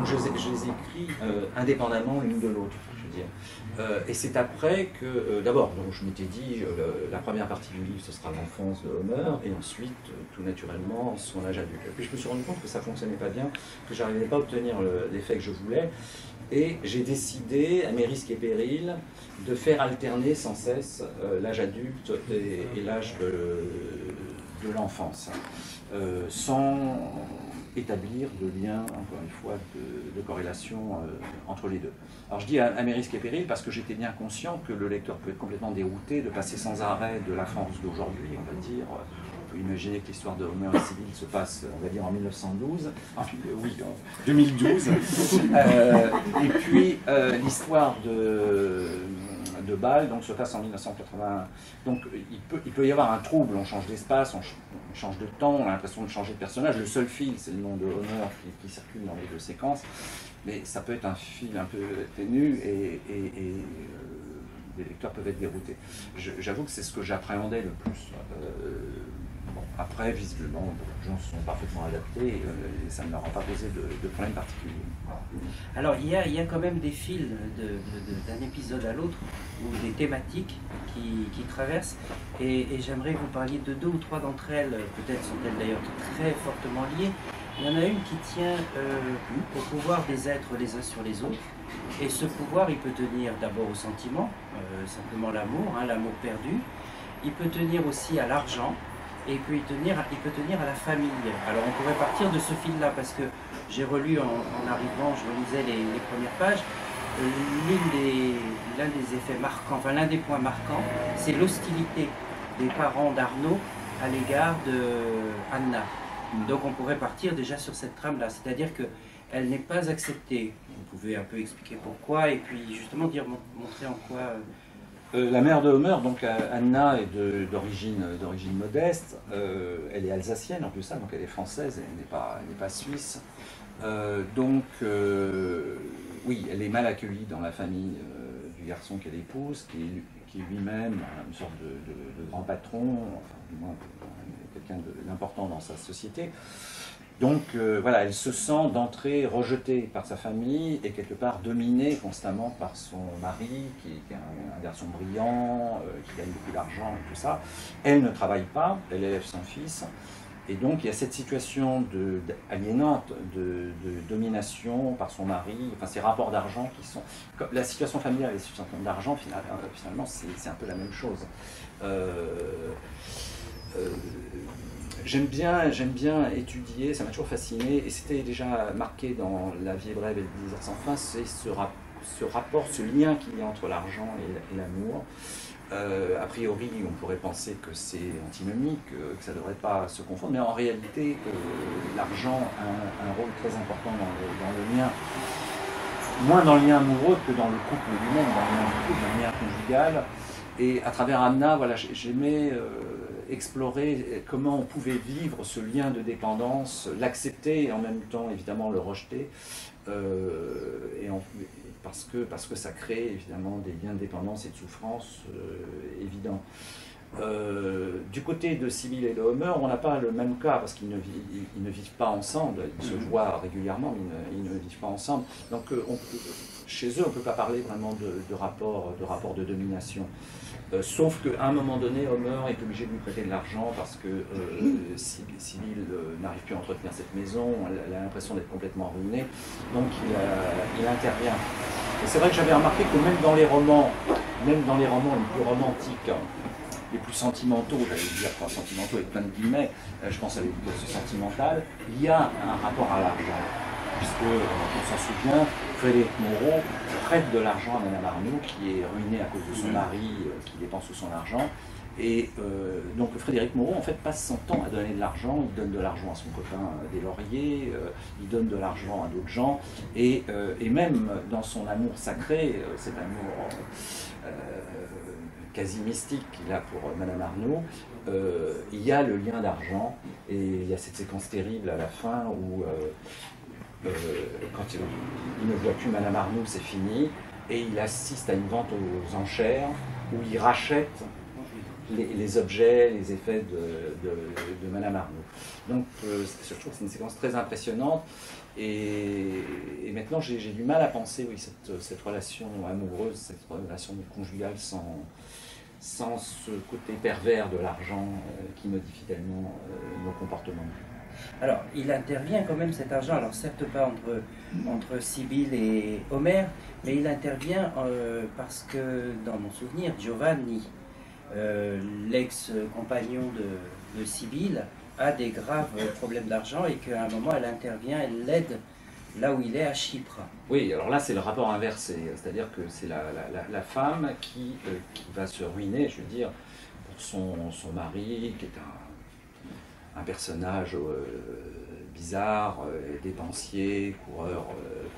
donc je les écris indépendamment l'une de l'autre, je veux dire. Et c'est après que, d'abord, je m'étais dit, la première partie du livre, ce sera l'enfance de Homer, et ensuite, tout naturellement, son âge adulte. Et puis je me suis rendu compte que ça ne fonctionnait pas bien, que je n'arrivais pas à obtenir l'effet que je voulais, et j'ai décidé, à mes risques et périls, de faire alterner sans cesse l'âge adulte et l'âge de l'enfance, sans établir de lien, encore une fois, de corrélation entre les deux. Alors je dis à mes risques et périls parce que j'étais bien conscient que le lecteur peut être complètement dérouté de passer sans arrêt de la France d'aujourd'hui, on va dire. On peut imaginer que l'histoire de Homer et Sibyl se passe, on va dire, en 1912, oui, en 2012, et puis l'histoire de Bâle donc, se passe en 1980. Donc il peut y avoir un trouble, on change d'espace, on change de temps, on a l'impression de changer de personnage. Le seul fil, c'est le nom de Homer qui circule dans les deux séquences, mais ça peut être un fil un peu ténu et les lecteurs peuvent être déroutés. J'avoue que c'est ce que j'appréhendais le plus. Bon, après, visiblement, beaucoup de gens sont parfaitement adaptés et ça ne leur a pas posé de problème particulier. Alors, il y a quand même des fils d'un épisode à l'autre, ou des thématiques qui traversent, et j'aimerais que vous parliez de 2 ou 3 d'entre elles, peut-être sont-elles d'ailleurs très fortement liées. Il y en a une qui tient au pouvoir des êtres les uns sur les autres, et ce pouvoir, il peut tenir d'abord au sentiment, simplement l'amour, hein, l'amour perdu, il peut tenir aussi à l'argent, et puis il peut tenir à la famille. Alors on pourrait partir de ce fil-là, parce que j'ai relu en arrivant, je relisais les premières pages, l'un des effets marquants, enfin l'un des points marquants, c'est l'hostilité des parents d'Arnaud à l'égard de Anna. Donc on pourrait partir déjà sur cette trame-là, c'est-à-dire qu'elle n'est pas acceptée. Vous pouvez un peu expliquer pourquoi, et puis justement montrer en quoi... La mère de Homer, donc Anna, est d'origine modeste. Elle est alsacienne en plus ça, donc elle est française, elle n'est pas suisse. Oui, elle est mal accueillie dans la famille du garçon qu'elle épouse, qui est lui-même une sorte de grand patron, enfin du moins quelqu'un d'important dans sa société. Donc voilà, elle se sent d'entrée rejetée par sa famille et quelque part dominée constamment par son mari, qui est un garçon brillant, qui gagne beaucoup d'argent et tout ça. Elle ne travaille pas, elle élève son fils. Et donc il y a cette situation aliénante de domination par son mari, enfin ces rapports d'argent qui sont... La situation familiale et la situation d'argent, finalement, c'est un peu la même chose. J'aime bien étudier, ça m'a toujours fasciné, et c'était déjà marqué dans La vie est brève et le désert sans fin, c'est ce rapport, ce lien qu'il y a entre l'argent et l'amour. A priori, on pourrait penser que c'est antinomique, que ça ne devrait pas se confondre, mais en réalité, l'argent a un rôle très important dans le lien, moins dans le lien amoureux que dans le couple lui-même, dans le lien conjugal. Et à travers Anna, voilà, j'aimais explorer comment on pouvait vivre ce lien de dépendance, l'accepter et en même temps, évidemment, le rejeter. Parce que ça crée évidemment des liens de dépendance et de souffrance évidents. Du côté de Sibyl et de Homer, on n'a pas le même cas parce qu'ils ne vivent pas ensemble, ils se voient régulièrement, mais ils ne vivent pas ensemble. Donc chez eux, on ne peut pas parler vraiment de rapport de domination. Sauf qu'à un moment donné, Homer est obligé de lui prêter de l'argent parce que Sibyl n'arrive plus à entretenir cette maison, elle a l'impression d'être complètement ruinée, donc il intervient. Et c'est vrai que j'avais remarqué que même dans les romans les plus romantiques, les plus sentimentaux, j'allais dire pas sentimentaux avec plein de guillemets, je pense à l'éducation sentimentale, il y a un rapport à l'argent. Puisque, on s'en souvient, Frédéric Moreau prête de l'argent à Madame Arnaud, qui est ruinée à cause de son mari, qui dépense tout son argent. Et donc Frédéric Moreau, en fait, passe son temps à donner de l'argent. Il donne de l'argent à son copain des Lauriers, il donne de l'argent à d'autres gens. Et même dans son amour sacré, cet amour quasi mystique qu'il a pour Madame Arnaud, il y a le lien d'argent. Et il y a cette séquence terrible à la fin où... quand il ne voit plus Madame Arnaud, c'est fini, et il assiste à une vente aux enchères où il rachète les objets, les effets de Madame Arnaud. Donc je trouve que c'est une séquence très impressionnante. Et maintenant, j'ai du mal à penser, oui, cette relation amoureuse, cette relation conjugale sans ce côté pervers de l'argent qui modifie tellement nos comportements. Alors, il intervient quand même cet argent, alors certes pas entre Sibylle et Homère, mais il intervient parce que, dans mon souvenir, Giovanni, l'ex-compagnon de Sibylle, a des graves problèmes d'argent et qu'à un moment elle intervient, elle l'aide là où il est à Chypre. Oui, alors là c'est le rapport inversé, c'est-à-dire que c'est la femme qui va se ruiner, je veux dire, pour son mari, qui est un personnage bizarre, dépensier, coureur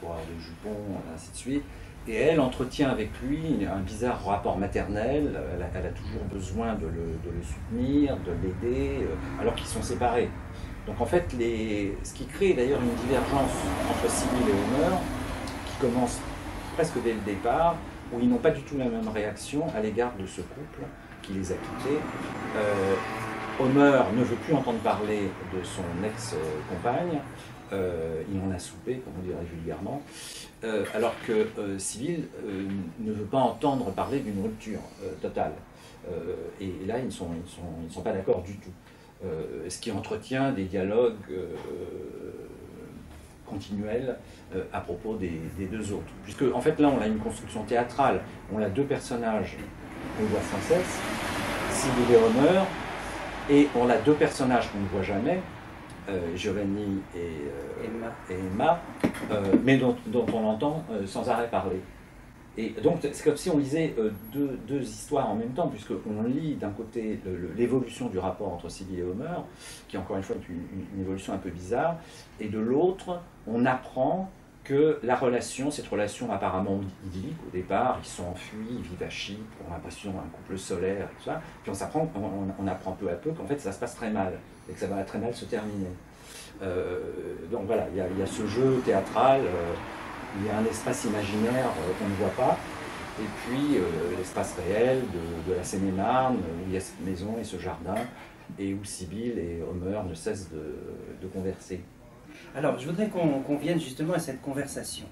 de jupons, ainsi de suite. Et elle entretient avec lui un bizarre rapport maternel, elle a toujours besoin de le soutenir, de l'aider, alors qu'ils sont séparés. Donc en fait, ce qui crée d'ailleurs une divergence entre Sibylle et Homère, qui commence presque dès le départ, où ils n'ont pas du tout la même réaction à l'égard de ce couple qui les a quittés. Homère ne veut plus entendre parler de son ex-compagne, il en a soupé, comme on dirait vulgairement, alors que Sibylle ne veut pas entendre parler d'une rupture totale. Et là, ils ne sont pas d'accord du tout. Ce qui entretient des dialogues continuels à propos des deux autres. Puisque, en fait, là, on a une construction théâtrale, on a deux personnages qu'on voit sans cesse, Sibylle et Homère, et on a deux personnages qu'on ne voit jamais, Giovanni et Emma, mais dont on entend sans arrêt parler. Et donc c'est comme si on lisait deux histoires en même temps, puisqu'on lit d'un côté l'évolution du rapport entre Sibylle et Homère, qui encore une fois est une évolution un peu bizarre, et de l'autre, on apprend que cette relation apparemment idyllique au départ, ils sont enfuis, ils vivent à Chypre, on a l'impression d'un couple solaire et tout ça, puis on apprend peu à peu qu'en fait ça se passe très mal, et que ça va très mal se terminer. Donc voilà, il y a ce jeu théâtral, il y a un espace imaginaire qu'on ne voit pas, et puis l'espace réel de la Seine-et-Marne, où il y a cette maison et ce jardin, et où Sibylle et Homère ne cessent de converser. Alors, je voudrais qu'on vienne justement à cette conversation,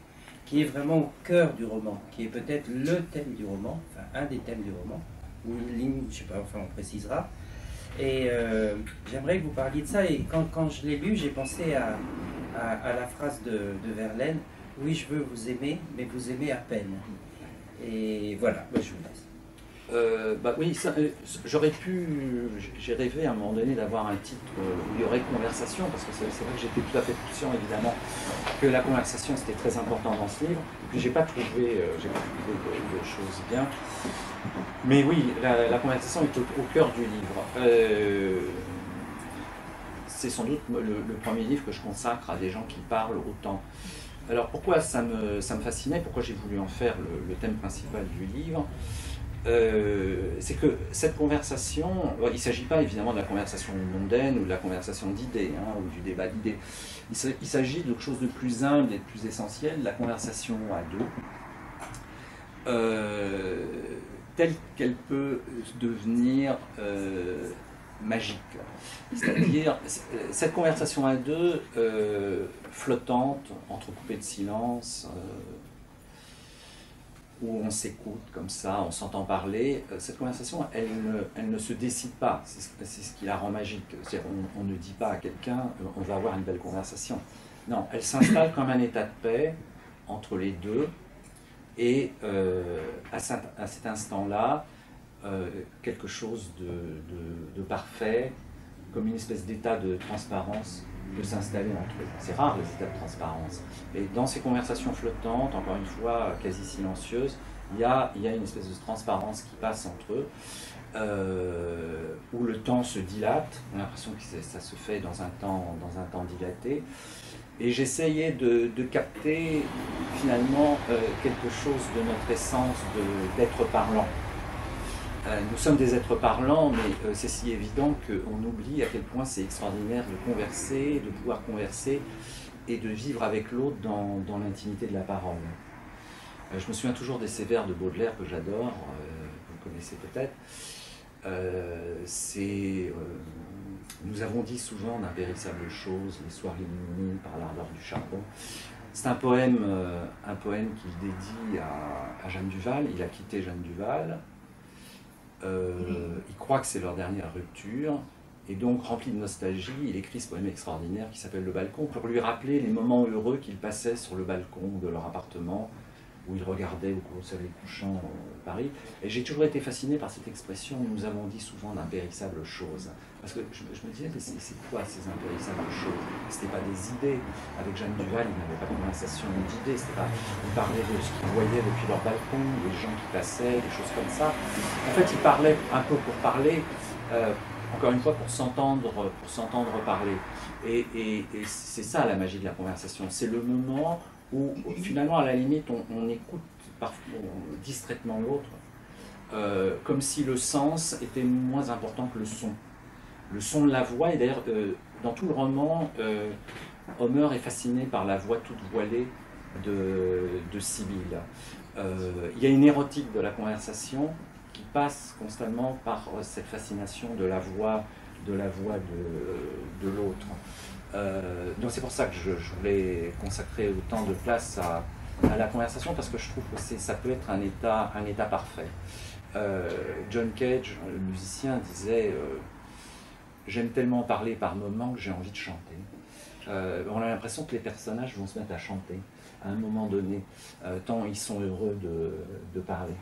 qui est vraiment au cœur du roman, qui est peut-être le thème du roman, enfin un des thèmes du roman, ou une ligne, je ne sais pas, enfin on précisera. Et j'aimerais que vous parliez de ça, et quand je l'ai lu, j'ai pensé à la phrase de Verlaine, « Oui, je veux vous aimer, mais vous aimez à peine ». Et voilà, je vous laisse. Oui, j'ai rêvé à un moment donné d'avoir un titre où il y aurait conversation, parce que c'est vrai que j'étais tout à fait conscient évidemment que la conversation c'était très important dans ce livre, et puis j'ai pas trouvé de choses bien. Mais oui, la conversation est au cœur du livre. C'est sans doute le premier livre que je consacre à des gens qui parlent autant. Alors pourquoi ça me fascinait, pourquoi j'ai voulu en faire le thème principal du livre? C'est que cette conversation, il ne s'agit pas évidemment de la conversation mondaine ou de la conversation d'idées, ou du débat d'idées. Il s'agit de quelque chose de plus humble et de plus essentiel, la conversation à deux, telle qu'elle peut devenir magique. C'est-à-dire, cette conversation à deux, flottante, entrecoupée de silence, où on s'écoute comme ça, on s'entend parler, cette conversation, elle ne se décide pas, c'est ce qui la rend magique. On ne dit pas à quelqu'un, on va avoir une belle conversation. Non, elle s'installe comme un état de paix entre les deux, et à cet instant-là, quelque chose de parfait, comme une espèce d'état de transparence peut s'installer entre eux. C'est rare les états de transparence. Mais dans ces conversations flottantes, encore une fois quasi silencieuses, il y a une espèce de transparence qui passe entre eux, où le temps se dilate. On a l'impression que ça se fait dans un temps dilaté. Et j'essayais de capter finalement quelque chose de notre essence d'être parlant. Nous sommes des êtres parlants, mais c'est si évident qu'on oublie à quel point c'est extraordinaire de converser, de pouvoir converser et de vivre avec l'autre dans l'intimité de la parole. Je me souviens toujours des ces vers de Baudelaire que j'adore, vous le connaissez peut-être. Nous avons dit souvent d'impérissables choses, les soirs illuminés par l'ardeur du charbon. C'est un poème qu'il dédie à Jeanne Duval. Il a quitté Jeanne Duval. Il croit que c'est leur dernière rupture. Et donc, rempli de nostalgie, il écrit ce poème extraordinaire qui s'appelle Le Balcon, pour lui rappeler les moments heureux qu'il passait sur le balcon de leur appartement, où il regardait au soleil couchant Paris. Et j'ai toujours été fasciné par cette expression « nous avons dit souvent d'impérissables choses ». Parce que je me disais, mais c'est quoi ces impérissables choses? C'était pas des idées. Avec Jeanne Duval, il n'avait pas de conversation d'idées. Il parlait de ce qu'il voyait depuis leur balcon, des gens qui passaient, des choses comme ça. En fait, il parlait un peu pour parler, encore une fois, pour s'entendre parler. Et c'est ça la magie de la conversation. C'est le moment où, finalement, à la limite, on écoute parfois, distraitement l'autre, comme si le sens était moins important que le son. Le son de la voix, et d'ailleurs, dans tout le roman, Homer est fasciné par la voix toute voilée de Sibylle. Il y a une érotique de la conversation qui passe constamment par cette fascination de la voix de l'autre. Donc c'est pour ça que je voulais consacrer autant de place à la conversation, parce que je trouve que ça peut être un état parfait. John Cage, le musicien, disait j'aime tellement parler par moments que j'ai envie de chanter. On a l'impression que les personnages vont se mettre à chanter à un moment donné, tant ils sont heureux de parler.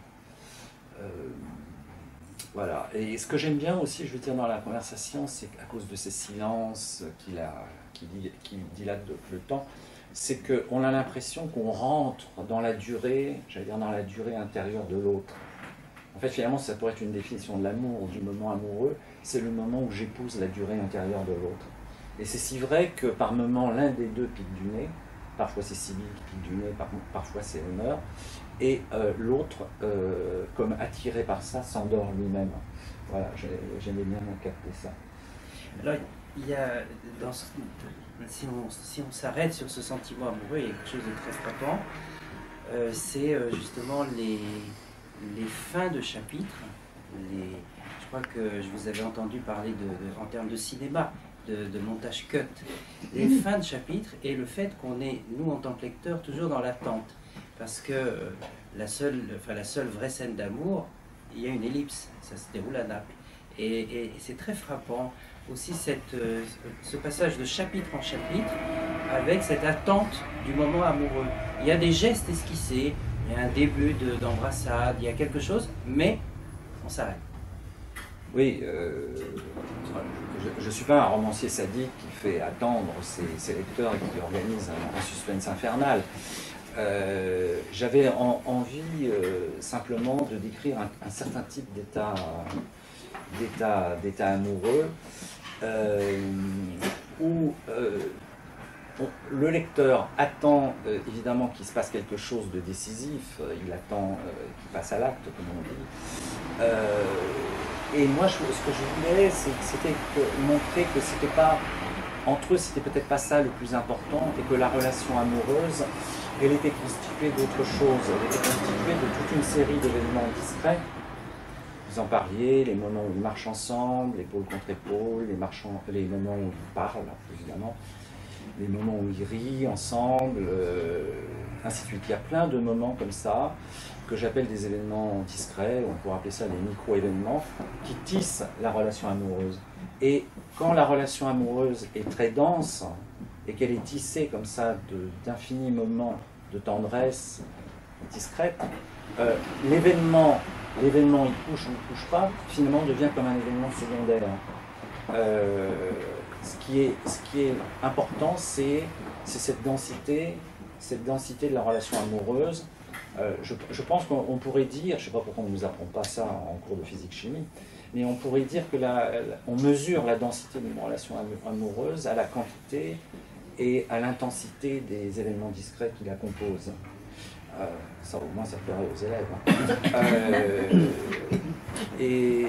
Voilà. Et ce que j'aime bien aussi, je veux dire, dans la conversation, c'est qu'à cause de ces silences qui dilatent le temps, c'est qu'on a l'impression qu'on rentre dans la durée, j'allais dire dans la durée intérieure de l'autre. En fait, finalement, ça pourrait être une définition de l'amour, du moment amoureux, c'est le moment où j'épouse la durée intérieure de l'autre. Et c'est si vrai que par moments, l'un des deux pique du nez, parfois c'est Sibylle qui pique du nez, parfois c'est Homer, et l'autre, comme attiré par ça, s'endort lui-même. Voilà, j'aimais bien capter ça. Alors, il y a, si on s'arrête sur ce sentiment amoureux, il y a quelque chose de très frappant, c'est justement les fins de chapitres. Je crois que je vous avais entendu parler en termes de cinéma, de montage cut, les fins de chapitres, et le fait qu'on est, nous en tant que lecteurs, toujours dans l'attente. Parce que la seule vraie scène d'amour, il y a une ellipse, ça se déroule à Naples. Et c'est très frappant aussi ce passage de chapitre en chapitre avec cette attente du moment amoureux. Il y a des gestes esquissés, il y a un début d'embrassade, il y a quelque chose, mais on s'arrête. Oui, je ne suis pas un romancier sadique qui fait attendre ses lecteurs et qui organise un suspense infernal. J'avais envie simplement de décrire un certain type d'état amoureux où le lecteur attend évidemment qu'il se passe quelque chose de décisif, il attend qu'il passe à l'acte, comme on dit. Et moi, ce que je voulais, c'était montrer que c'était pas, entre eux, c'était peut-être pas ça le plus important, et que la relation amoureuse, elle était constituée d'autre chose. Elle était constituée de toute une série d'événements discrets. Vous en parliez, les moments où ils marchent ensemble, épaule contre épaule, les moments où ils parlent, évidemment, les moments où ils rient ensemble, ainsi de suite. Il y a plein de moments comme ça, que j'appelle des événements discrets, on pourrait appeler ça des micro-événements, qui tissent la relation amoureuse. Et quand la relation amoureuse est très dense, et qu'elle est tissée comme ça d'infinis moments de tendresse discrète, l'événement, il couche ou il couche pas, finalement devient comme un événement secondaire. Ce qui est important, c'est cette densité de la relation amoureuse. Je pense qu'on pourrait dire, je ne sais pas pourquoi on ne nous apprend pas ça en cours de physique-chimie, mais on pourrait dire que on mesure la densité d'une relation amoureuse à la quantité et à l'intensité des événements discrets qui la composent. Ça, au moins, ça plairait aux élèves. Et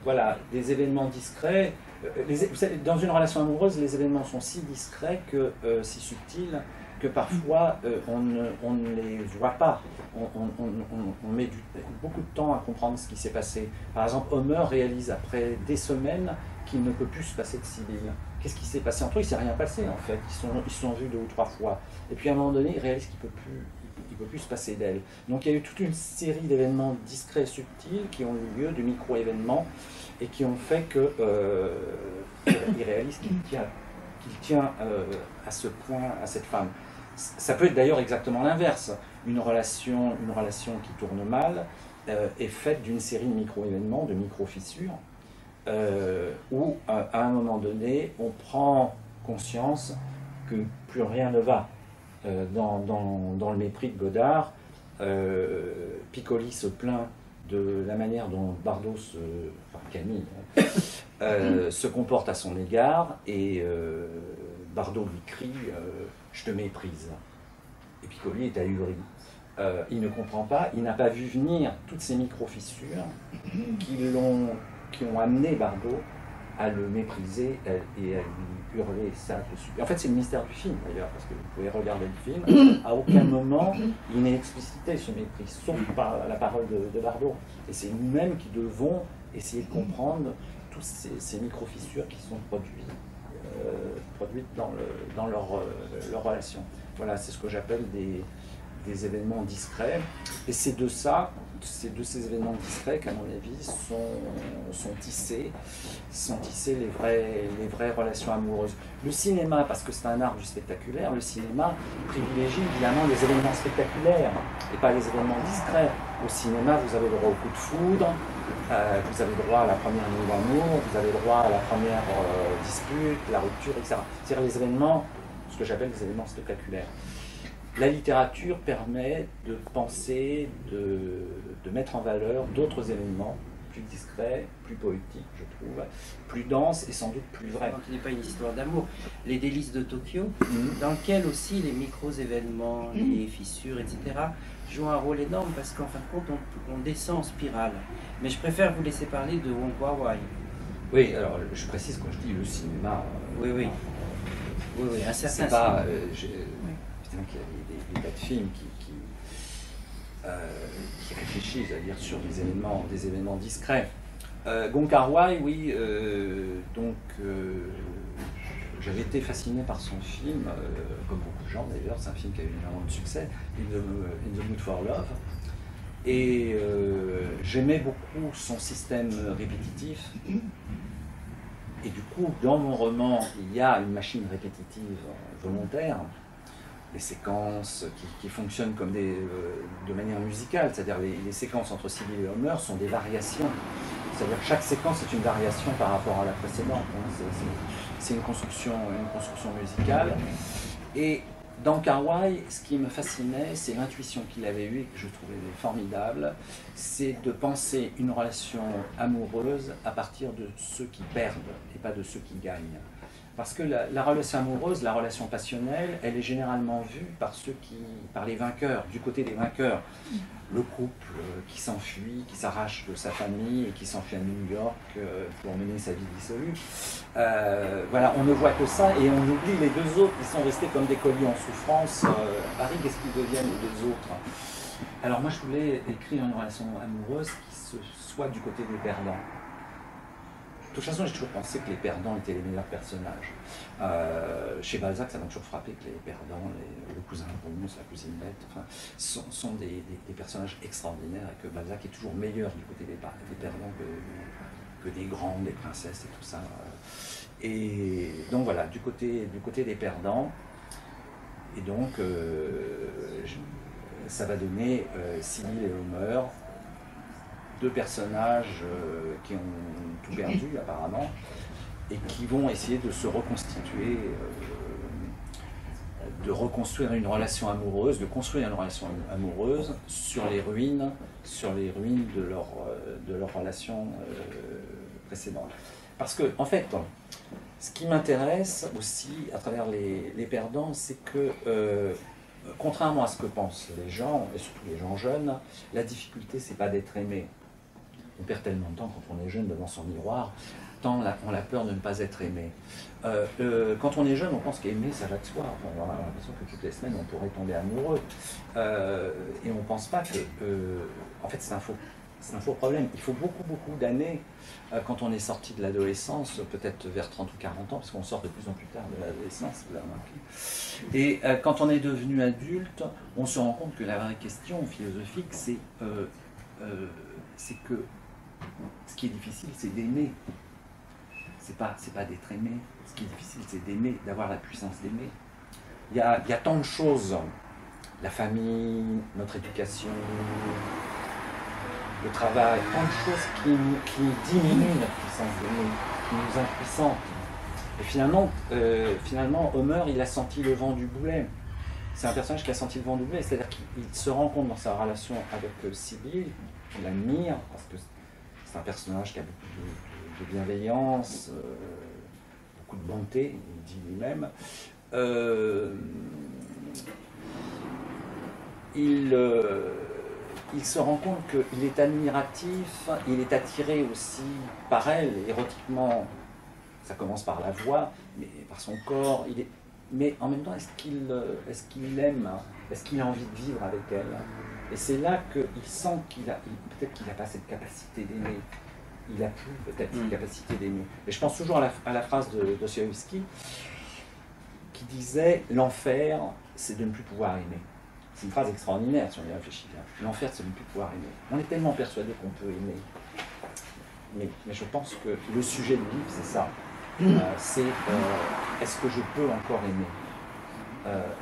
voilà, des événements discrets. Vous savez, dans une relation amoureuse, les événements sont si discrets, si subtils, que parfois on ne les voit pas. On met beaucoup de temps à comprendre ce qui s'est passé. Par exemple, Homer réalise après des semaines qu'il ne peut plus se passer de Sibylle. Qu'est-ce qui s'est passé entre eux? Il ne s'est rien passé en fait. Ils se sont vus 2 ou 3 fois. Et puis à un moment donné, il réalise qu'il ne peut plus se passer d'elle. Donc il y a eu toute une série d'événements discrets et subtils qui ont eu lieu, de micro-événements, et qui ont fait qu'il réalise qu'il tient à ce point à cette femme. Ça peut être d'ailleurs exactement l'inverse. Une relation qui tourne mal est faite d'une série de micro-événements, de micro-fissures, où à un moment donné, on prend conscience que plus rien ne va. Dans le mépris de Godard, Piccoli se plaint de la manière dont Bardot, Camille, se comporte à son égard, et Bardot lui crie je te méprise. Et Piccoli est ahuri. Il ne comprend pas, il n'a pas vu venir toutes ces micro-fissures qui ont amené Bardot à le mépriser et à lui hurler ça dessus. Et en fait, c'est le mystère du film d'ailleurs, parce que vous pouvez regarder le film, à aucun moment il n'est explicité ce mépris, sauf par la parole de Bardot. Et c'est nous-mêmes qui devons essayer de comprendre toutes ces micro-fissures qui sont produites dans leur relation. Voilà, c'est ce que j'appelle des événements discrets. Et c'est de ces événements discrets qu'à mon avis sont tissées les vraies relations amoureuses. Le cinéma, parce que c'est un art du spectaculaire, le cinéma privilégie évidemment les événements spectaculaires et pas les événements discrets. Au cinéma, vous avez le droit au coup de foudre, vous avez le droit à la première nuit d'amour, vous avez le droit à la première dispute, la rupture, etc. C'est-à-dire les événements, ce que j'appelle les événements spectaculaires. La littérature permet de penser, de mettre en valeur d'autres événements plus discrets, plus poétiques, je trouve, plus denses et sans doute plus vrais. Ce n'est pas une histoire d'amour. Les délices de Tokyo, dans lequel aussi les micro-événements, les fissures, etc., jouent un rôle énorme parce qu'en fin de compte, on descend en spirale. Mais je préfère vous laisser parler de Wong Kar-wai. Oui, alors je précise quand je dis le cinéma. Oui, un certain c'est pas. Évidemment qu'il y a des tas de films qui réfléchissent, c'est-à-dire sur des événements discrets. Wong Kar-wai, oui, j'avais été fasciné par son film, comme beaucoup de gens d'ailleurs. C'est un film qui a eu énormément de succès, In the Mood for Love. Et j'aimais beaucoup son système répétitif. Et du coup, dans mon roman, il y a une machine répétitive volontaire, des séquences qui fonctionnent comme de manière musicale, c'est-à-dire les séquences entre Sibylle et Homer sont des variations. C'est-à-dire que chaque séquence est une variation par rapport à la précédente. C'est une construction musicale. Et dans Kar-wai, ce qui me fascinait, c'est l'intuition qu'il avait eue et que je trouvais formidable, c'est de penser une relation amoureuse à partir de ceux qui perdent et pas de ceux qui gagnent. Parce que la relation amoureuse, la relation passionnelle, elle est généralement vue par les vainqueurs, du côté des vainqueurs. Le couple qui s'enfuit, qui s'arrache de sa famille et qui s'enfuit à New York pour mener sa vie dissolue. Voilà, on ne voit que ça et on oublie les deux autres qui sont restés comme des colis en souffrance. Harry, qu'est-ce qu'ils deviennent les deux autres? Alors moi, je voulais écrire une relation amoureuse qui soit du côté des perdants. De toute façon, j'ai toujours pensé que les perdants étaient les meilleurs personnages. Chez Balzac, ça m'a toujours frappé que les perdants, le cousin Romulus, la cousine Bête, enfin, sont des personnages extraordinaires et que Balzac est toujours meilleur du côté des perdants que des grands, des princesses et tout ça. Et donc voilà, du côté des perdants. Et donc, ça va donner Sibylle et Homer, deux personnages qui ont tout perdu apparemment et qui vont essayer de se reconstituer, de reconstruire une relation amoureuse, de construire une relation amoureuse sur les ruines de leur relation précédente. Parce que en fait, ce qui m'intéresse aussi à travers les perdants, c'est que contrairement à ce que pensent les gens, et surtout les gens jeunes, la difficulté c'est pas d'être aimé. on perd tellement de temps quand on est jeune devant son miroir, tant on a peur de ne pas être aimé. Quand on est jeune, on pense qu'aimer, ça va de soi. Enfin, on a l'impression que toutes les semaines, on pourrait tomber amoureux. Et on ne pense pas que... en fait, c'est un faux problème. Il faut beaucoup d'années quand on est sorti de l'adolescence, peut-être vers 30 ou 40 ans, parce qu'on sort de plus en plus tard de l'adolescence, vous l'avez remarqué. Et quand on est devenu adulte, on se rend compte que la vraie question philosophique, c'est que ce qui est difficile, c'est d'aimer. C'est pas d'être aimé. Ce qui est difficile, c'est d'aimer, d'avoir la puissance d'aimer. Il y a tant de choses. La famille, notre éducation, le travail, tant de choses qui diminuent notre puissance d'aimer, qui nous impuissantent. Et finalement, Homer, il a senti le vent du boulet. C'est un personnage qui a senti le vent du boulet, c'est-à-dire qu'il se rend compte dans sa relation avec Sibylle, il l'admire, parce que c'est un personnage qui a beaucoup de bienveillance, beaucoup de bonté, il dit lui-même. Il se rend compte qu'il est admiratif, il est attiré aussi par elle, érotiquement, ça commence par la voix, mais par son corps, mais en même temps, est-ce qu'il l'aime, est-ce qu'il a envie de vivre avec elle? Et c'est là qu'il sent peut-être qu'il n'a pas cette capacité d'aimer, il a plus peut-être cette capacité d'aimer. Et je pense toujours à la phrase de Dostoïevski, qui disait « L'enfer, c'est de ne plus pouvoir aimer ». C'est une phrase extraordinaire si on y réfléchit bien. L'enfer, c'est de ne plus pouvoir aimer. On est tellement persuadé qu'on peut aimer. Mais je pense que le sujet du livre, c'est ça. C'est est-ce que je peux encore aimer?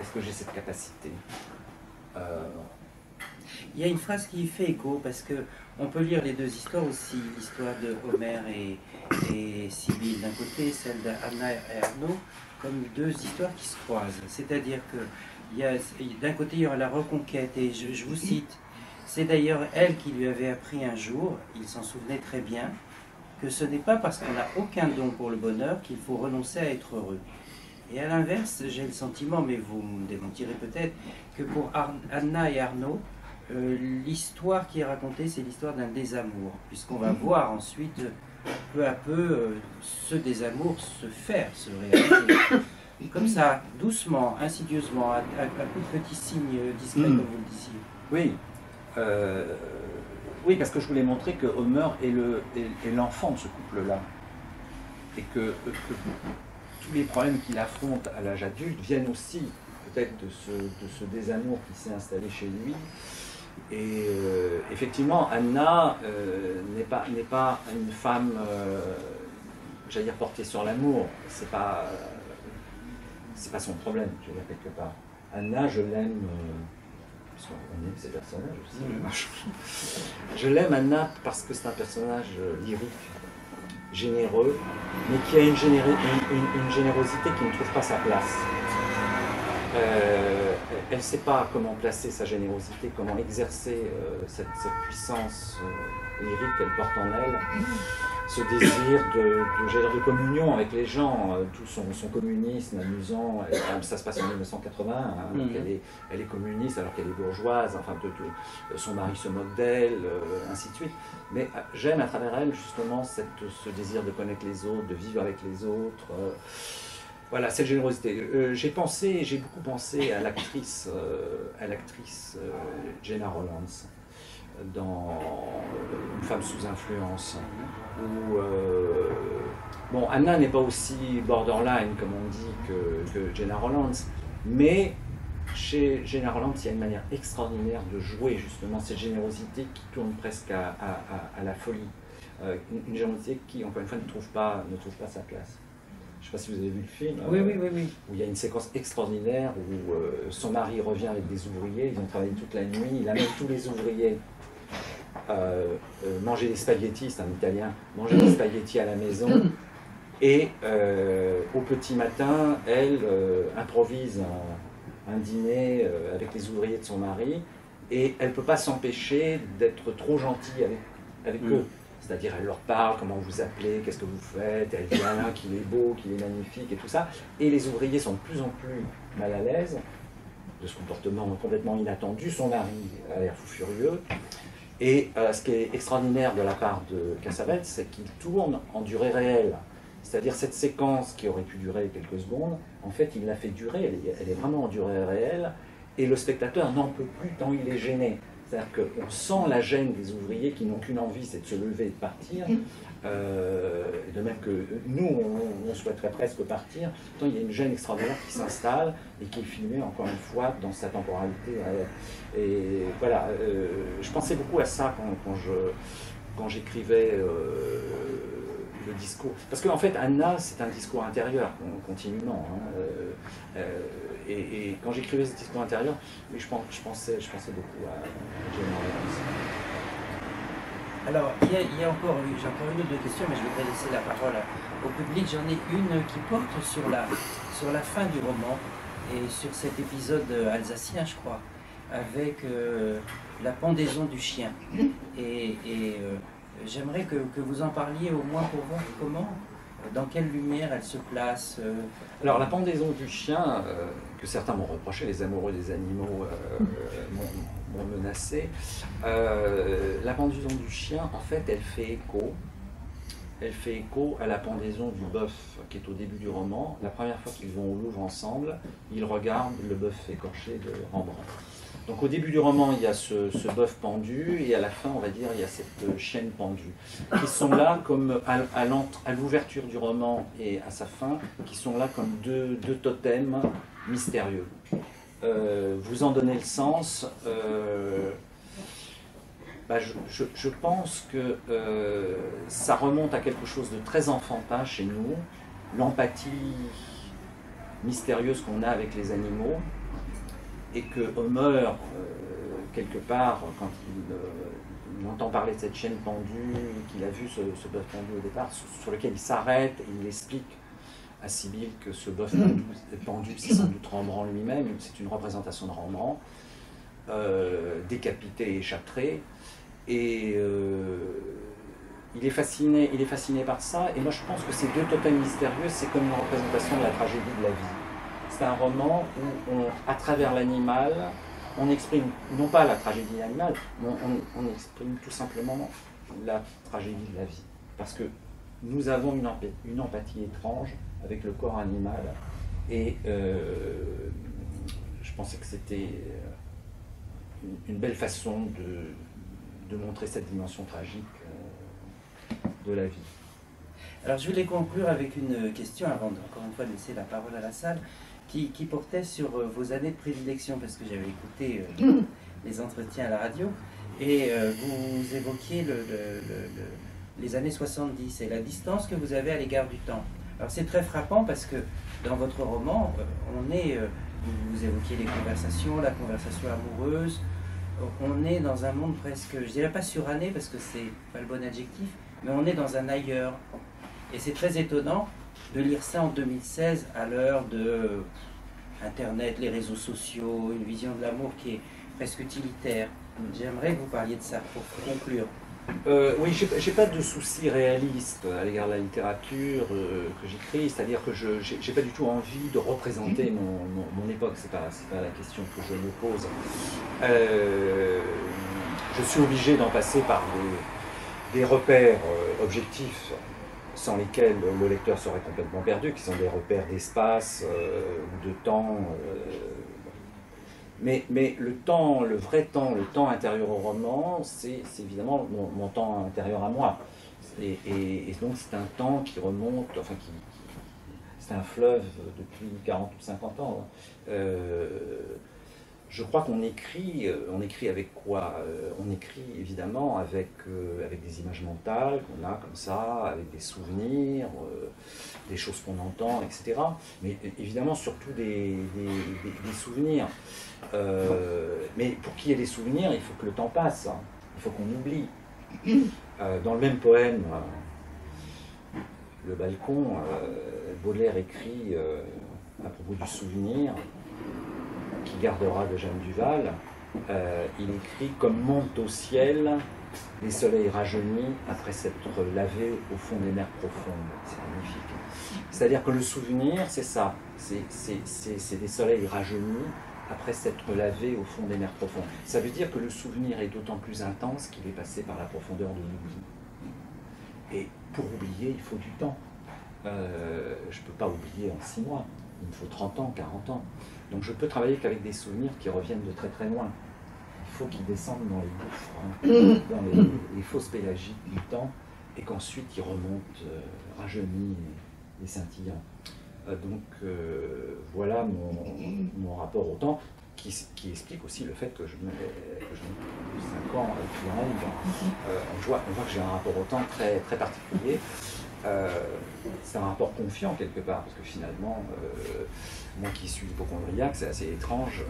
Est-ce que j'ai cette capacité? Il y a une phrase qui fait écho, parce que on peut lire les deux histoires aussi, l'histoire de Homer et Sibylle d'un côté, celle d'Anna et Arnaud, comme deux histoires qui se croisent. C'est-à-dire que d'un côté, il y aura la reconquête, et je vous cite, c'est d'ailleurs elle qui lui avait appris un jour, il s'en souvenait très bien, que ce n'est pas parce qu'on n'a aucun don pour le bonheur qu'il faut renoncer à être heureux. Et à l'inverse, j'ai le sentiment, mais vous me démentirez peut-être, que pour Anna et Arnaud, l'histoire qui est racontée, c'est l'histoire d'un désamour, puisqu'on va voir ensuite, peu à peu, ce désamour se réaliser. Comme ça, doucement, insidieusement, à coup de petits signes discrets, comme vous le disiez. Oui. Oui, parce que je voulais montrer que Homer est l'enfant de ce couple-là. Et que tous les problèmes qu'il affronte à l'âge adulte viennent aussi peut-être de ce désamour qui s'est installé chez lui. Et effectivement, Anna n'est pas une femme, j'allais dire, portée sur l'amour. C'est pas son problème, je veux dire, quelque part. Anna, je l'aime, puisqu'on aime ces personnages aussi. Je l'aime, Anna, parce que c'est un personnage lyrique, généreux, mais qui a une générosité qui ne trouve pas sa place. Elle ne sait pas comment placer sa générosité, comment exercer cette puissance lyrique qu'elle porte en elle, ce désir de communion avec les gens, tout son communisme amusant. Ça se passe en 1980, hein, elle est communiste alors qu'elle est bourgeoise, enfin, son mari se moque d'elle, ainsi de suite. Mais j'aime à travers elle justement ce désir de connaître les autres, de vivre avec les autres. Voilà, cette générosité. J'ai beaucoup pensé à l'actrice Gena Rowlands dans Une femme sous influence, où bon, Anna n'est pas aussi borderline comme on dit que Gena Rowlands, mais chez Gena Rowlands il y a une manière extraordinaire de jouer justement cette générosité qui tourne presque à la folie, une générosité qui encore une fois ne trouve pas sa place. Je ne sais pas si vous avez vu le film, oui. Où il y a une séquence extraordinaire où son mari revient avec des ouvriers, ils ont travaillé toute la nuit, il amène tous les ouvriers manger des spaghettis, c'est un italien, manger des spaghettis à la maison, et au petit matin, elle improvise un dîner avec les ouvriers de son mari, et elle ne peut pas s'empêcher d'être trop gentille avec eux. C'est-à-dire, elle leur parle, comment vous appelez, qu'est-ce que vous faites, elle dit qu'il est beau, qu'il est magnifique et tout ça. Et les ouvriers sont de plus en plus mal à l'aise de ce comportement complètement inattendu. Son mari a l'air fou furieux. Et ce qui est extraordinaire de la part de Cassavetes, c'est qu'il tourne en durée réelle. C'est-à-dire cette séquence qui aurait pu durer quelques secondes, en fait, il l'a fait durer, elle est vraiment en durée réelle, et le spectateur n'en peut plus tant il est gêné. C'est-à-dire qu'on sent la gêne des ouvriers qui n'ont qu'une envie, c'est de se lever et de partir. De même que nous, on souhaiterait presque partir. Pourtant, il y a une gêne extraordinaire qui s'installe et qui est filmée, encore une fois, dans sa temporalité. Et voilà, je pensais beaucoup à ça quand j'écrivais le discours. Parce qu'en fait, Anna, c'est un discours intérieur, continuellement. Et quand j'écrivais ce discours intérieur, je pensais beaucoup à Jane Austen. Alors, j'ai encore une ou deux questions, mais je voudrais laisser la parole au public. J'en ai une qui porte sur la fin du roman et sur cet épisode alsacien, je crois, avec la pendaison du chien. Et j'aimerais que vous en parliez au moins pour voir comment, dans quelle lumière elle se place. Alors, la pendaison du chien, que certains m'ont reproché, les amoureux des animaux m'ont menacé. La pendaison du chien, en fait, elle fait écho à la pendaison du bœuf qui est au début du roman. La première fois qu'ils vont au Louvre ensemble, ils regardent le bœuf écorché de Rembrandt. Donc au début du roman, il y a ce bœuf pendu, et à la fin, on va dire, il y a cette chienne pendue, qui sont là comme à l'ouverture du roman et à sa fin, qui sont là comme deux totems mystérieux. Vous en donnez le sens. Je pense que ça remonte à quelque chose de très enfantin chez nous, l'empathie mystérieuse qu'on a avec les animaux, et que Homer, quelque part, quand il entend parler de cette chienne pendue, qu'il a vu ce bœuf pendu au départ, sur lequel il s'arrête et il explique à Sibylle que ce bœuf pendu, c'est sans doute Rembrandt lui-même, c'est une représentation de Rembrandt, décapité et échappé. Et il est fasciné par ça, et moi je pense que ces deux totems mystérieux, c'est comme une représentation de la tragédie de la vie. C'est un roman où, à travers l'animal, on exprime non pas la tragédie animale, mais on exprime tout simplement la tragédie de la vie. Parce que nous avons une empathie étrange avec le corps animal, et je pensais que c'était une belle façon de montrer cette dimension tragique de la vie. Alors je voulais conclure avec une question, avant encore une fois de laisser la parole à la salle, qui portait sur vos années de prédilection, parce que j'avais écouté les entretiens à la radio, et vous évoquiez les années 70 et la distance que vous avez à l'égard du temps. Alors c'est très frappant parce que dans votre roman, vous évoquiez les conversations, la conversation amoureuse, on est dans un monde presque, je dirais pas suranné parce que c'est pas le bon adjectif, mais on est dans un ailleurs. Et c'est très étonnant de lire ça en 2016 à l'heure de Internet, les réseaux sociaux, une vision de l'amour qui est presque utilitaire. J'aimerais que vous parliez de ça pour conclure. Oui, j'ai pas de souci réaliste à l'égard de la littérature que j'écris, c'est-à-dire que j'ai pas du tout envie de représenter mon époque, c'est pas la question que je me pose. Je suis obligé d'en passer par des repères objectifs sans lesquels le lecteur serait complètement perdu, qui sont des repères d'espace ou de temps. Mais le temps, le vrai temps, le temps intérieur au roman, c'est évidemment mon temps intérieur à moi. Et donc c'est un temps qui remonte, enfin c'est un fleuve depuis 40 ou 50 ans. Je crois qu'on écrit avec quoi? On écrit évidemment avec des images mentales qu'on a comme ça, avec des souvenirs, des choses qu'on entend, etc. Mais évidemment surtout des souvenirs. Mais pour qu'il y ait des souvenirs, il faut que le temps passe, hein. Il faut qu'on oublie. Dans le même poème, Le Balcon, Baudelaire écrit à propos du souvenir qui gardera de Jeanne Duval, il écrit « Comme montent au ciel les soleils rajeunis après s'être lavés au fond des mers profondes ». C'est magnifique. C'est-à-dire que le souvenir, c'est ça, c'est des soleils rajeunis après s'être lavé au fond des mers profondes. Ça veut dire que le souvenir est d'autant plus intense qu'il est passé par la profondeur de l'oubli. Et pour oublier, il faut du temps. Je ne peux pas oublier en 6 mois. Il me faut 30 ans, 40 ans. Donc je peux travailler qu'avec des souvenirs qui reviennent de très très loin. Il faut qu'ils descendent dans les gouffres, dans les fausses pélagiques du temps, et qu'ensuite ils remontent rajeunis et scintillants. Voilà mon rapport au temps, qui explique aussi le fait que je mets 5 ans qui arrivent. On voit que j'ai un rapport au temps très, très particulier. C'est un rapport confiant quelque part, parce que finalement, moi qui suis hypochondriaque, c'est assez étrange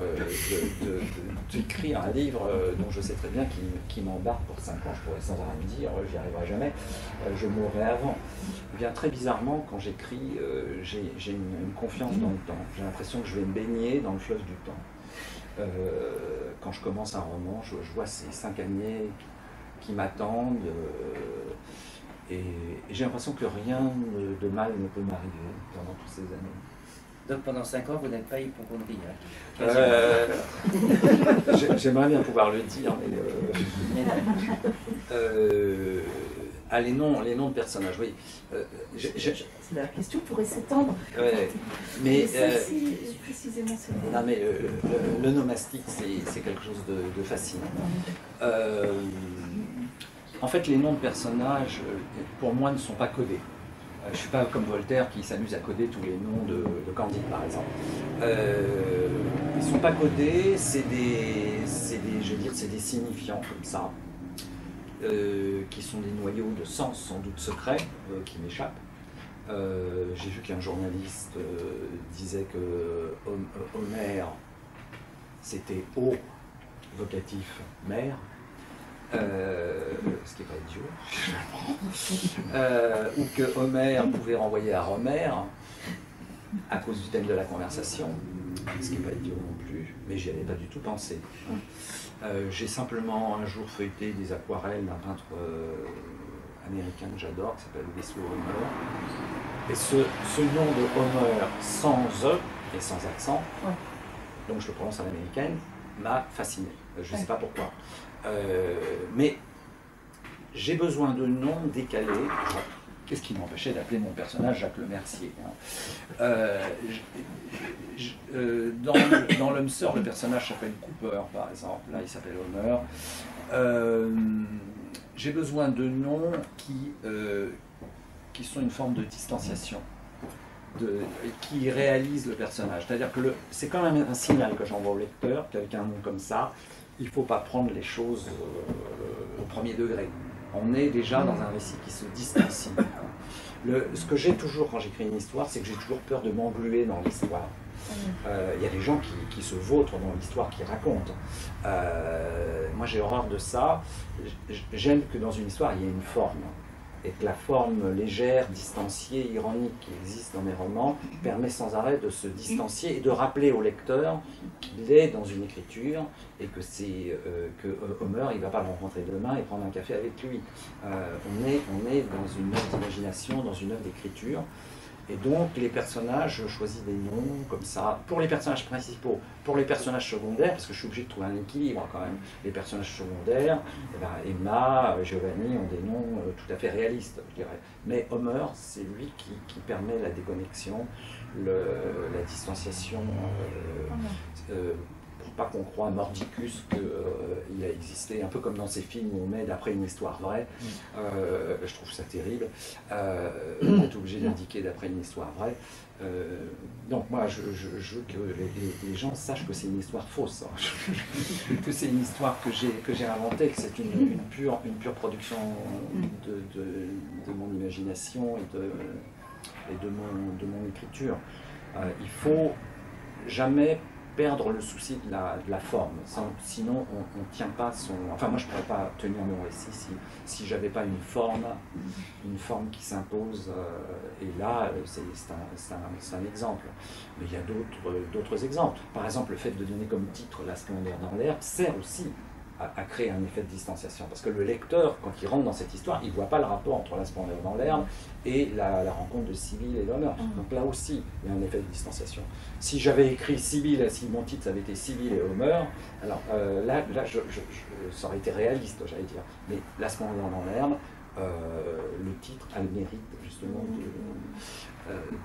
d'écrire un livre dont je sais très bien qu'il m'embarque pour 5 ans. Je pourrais sans arrêt me dire, j'y arriverai jamais, je mourrai avant. Eh bien, très bizarrement, quand j'écris, j'ai une confiance dans le temps. J'ai l'impression que je vais me baigner dans le fleuve du temps. Quand je commence un roman, je vois ces 5 années qui m'attendent. Et j'ai l'impression que rien de mal ne peut m'arriver pendant toutes ces années. Donc pendant 5 ans, vous n'êtes pas hypochondriaque? J'aimerais bien pouvoir le dire, mais... les noms de personnages, oui. La question pourrait s'étendre. Mais précisément, c'est vrai. Non, mais le nomastique, c'est quelque chose de fascinant. En fait, les noms de personnages, pour moi, ne sont pas codés. Je ne suis pas comme Voltaire qui s'amuse à coder tous les noms de Candide, par exemple. Ils ne sont pas codés, c'est des signifiants comme ça, qui sont des noyaux de sens sans doute secrets, qui m'échappent. J'ai vu qu'un journaliste disait que Homère, c'était O, vocatif, mère. Ce qui n'est pas idiot, ou que Homère pouvait renvoyer à Homère à cause du thème de la conversation, ce qui n'est pas idiot non plus, mais j'y avais pas du tout pensé. J'ai simplement un jour feuilleté des aquarelles d'un peintre américain que j'adore, qui s'appelle Winslow Homer, et ce nom de Homer sans E et sans accent, donc je le prononce à l'américaine, m'a fasciné. Je ne sais pas pourquoi. Mais j'ai besoin de noms décalés. Qu'est-ce qui m'empêchait d'appeler mon personnage Jacques Le Mercier, dans L'Homme Sœur, le personnage s'appelle Cooper, par exemple. Là, il s'appelle Homer. J'ai besoin de noms qui sont une forme de distanciation, qui réalisent le personnage. C'est-à-dire que c'est quand même un signal que j'envoie au lecteur, qu'avec un nom comme ça, il ne faut pas prendre les choses au premier degré. On est déjà dans un récit qui se distancie. Ce que j'ai toujours quand j'écris une histoire, c'est que j'ai toujours peur de m'engluer dans l'histoire. Il y a des gens qui se vautrent dans l'histoire qu'ils racontent. Moi j'ai horreur de ça. J'aime que dans une histoire, il y ait une forme. Et que la forme légère, distanciée, ironique qui existe dans mes romans permet sans arrêt de se distancier et de rappeler au lecteur qu'il est dans une écriture et que Homer, il ne va pas le rencontrer demain et prendre un café avec lui. On est dans une œuvre d'imagination, dans une œuvre d'écriture. Et donc les personnages, je choisis des noms comme ça, pour les personnages principaux, pour les personnages secondaires, parce que je suis obligé de trouver un équilibre quand même. Les personnages secondaires, Emma, Giovanni ont des noms tout à fait réalistes, je dirais. Mais Homer, c'est lui qui permet la déconnexion, la distanciation, pour pas qu'on croie à Mordicus qu'il a existé, un peu comme dans ces films où on met d'après une histoire vraie. Je trouve ça terrible. On est obligé d'indiquer d'après une histoire vraie. Donc moi, je veux que les gens sachent que c'est une histoire fausse, hein. Que c'est une histoire que j'ai inventée, que c'est une pure production de mon imagination et de mon écriture. Il faut jamais perdre le souci de la forme, sinon on ne tient pas son... Enfin moi je ne pourrais pas tenir mon récit si j'avais pas une forme qui s'impose, et là c'est un exemple. Mais il y a d'autres exemples. Par exemple, le fait de donner comme titre La splendeur dans l'air sert aussi à créer un effet de distanciation. Parce que le lecteur, quand il rentre dans cette histoire, il ne voit pas le rapport entre la splendeur dans l'herbe et la rencontre de Sibylle et d'Homère. Donc là aussi, il y a un effet de distanciation. Si j'avais écrit Sibylle, si mon titre ça avait été Sibylle et Homère, alors là ça aurait été réaliste, j'allais dire. Mais la splendeur dans l'herbe, le titre a le mérite justement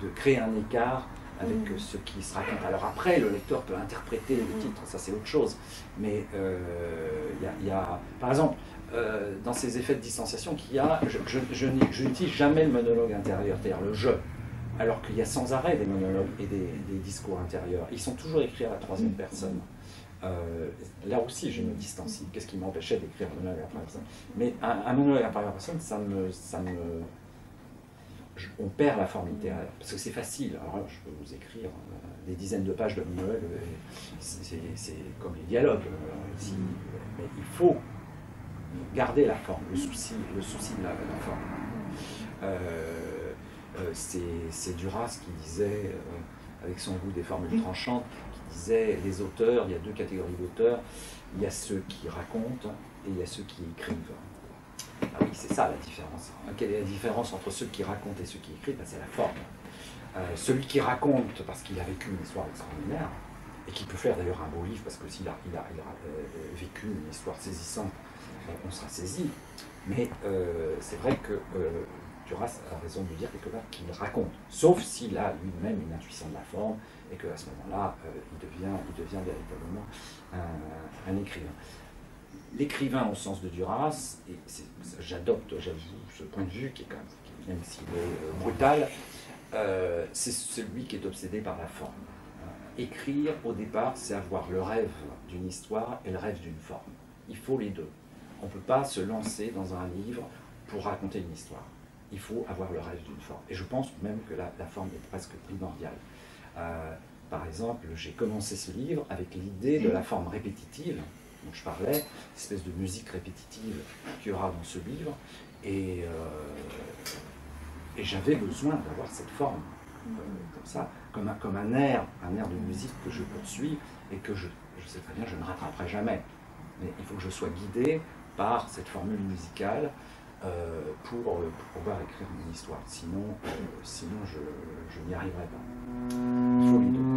de créer un écart avec ce qui se raconte. Alors après, le lecteur peut interpréter le titre, ça c'est autre chose. Mais il y a, par exemple, dans ces effets de distanciation qu'il y a, je n'utilise jamais le monologue intérieur, c'est-à-dire le je, alors qu'il y a sans arrêt des monologues et des discours intérieurs. Ils sont toujours écrits à la troisième personne. Là aussi, je me distancie. Qu'est-ce qui m'empêchait d'écrire un monologue à la première personne? Mais un monologue à la première personne, on perd la forme littéraire, parce que c'est facile. Alors là, je peux vous écrire des dizaines de pages de monologue, c'est comme les dialogues ici, mais il faut garder la forme, le souci de la forme. C'est Duras qui disait, avec son goût des formules tranchantes, qui disait les auteurs, il y a deux catégories d'auteurs, il y a ceux qui racontent et il y a ceux qui écrivent. Ah oui, c'est ça la différence. Quelle est la différence entre ceux qui racontent et ceux qui écrivent? C'est la forme. Celui qui raconte parce qu'il a vécu une histoire extraordinaire, et qui peut faire d'ailleurs un beau livre, parce que s'il a vécu une histoire saisissante, on sera saisi. Mais c'est vrai que Duras a raison de dire quelque part qu'il raconte, sauf s'il a lui-même une intuition de la forme, et qu'à ce moment-là, il devient véritablement un écrivain. L'écrivain au sens de Duras, et j'avoue, ce point de vue qui est quand même s'il est brutal, c'est celui qui est obsédé par la forme. Écrire, au départ, c'est avoir le rêve d'une histoire et le rêve d'une forme. Il faut les deux. On ne peut pas se lancer dans un livre pour raconter une histoire. Il faut avoir le rêve d'une forme. Et je pense même que la forme est presque primordiale. Par exemple, j'ai commencé ce livre avec l'idée de la forme répétitive, dont je parlais, espèce de musique répétitive qu'il y aura dans ce livre, et j'avais besoin d'avoir cette forme, comme ça, comme un air de musique que je poursuis, et que je sais très bien, je ne rattraperai jamais. Mais il faut que je sois guidé par cette formule musicale pour pouvoir écrire mon histoire. Sinon je n'y arriverai pas. Il faut les deux.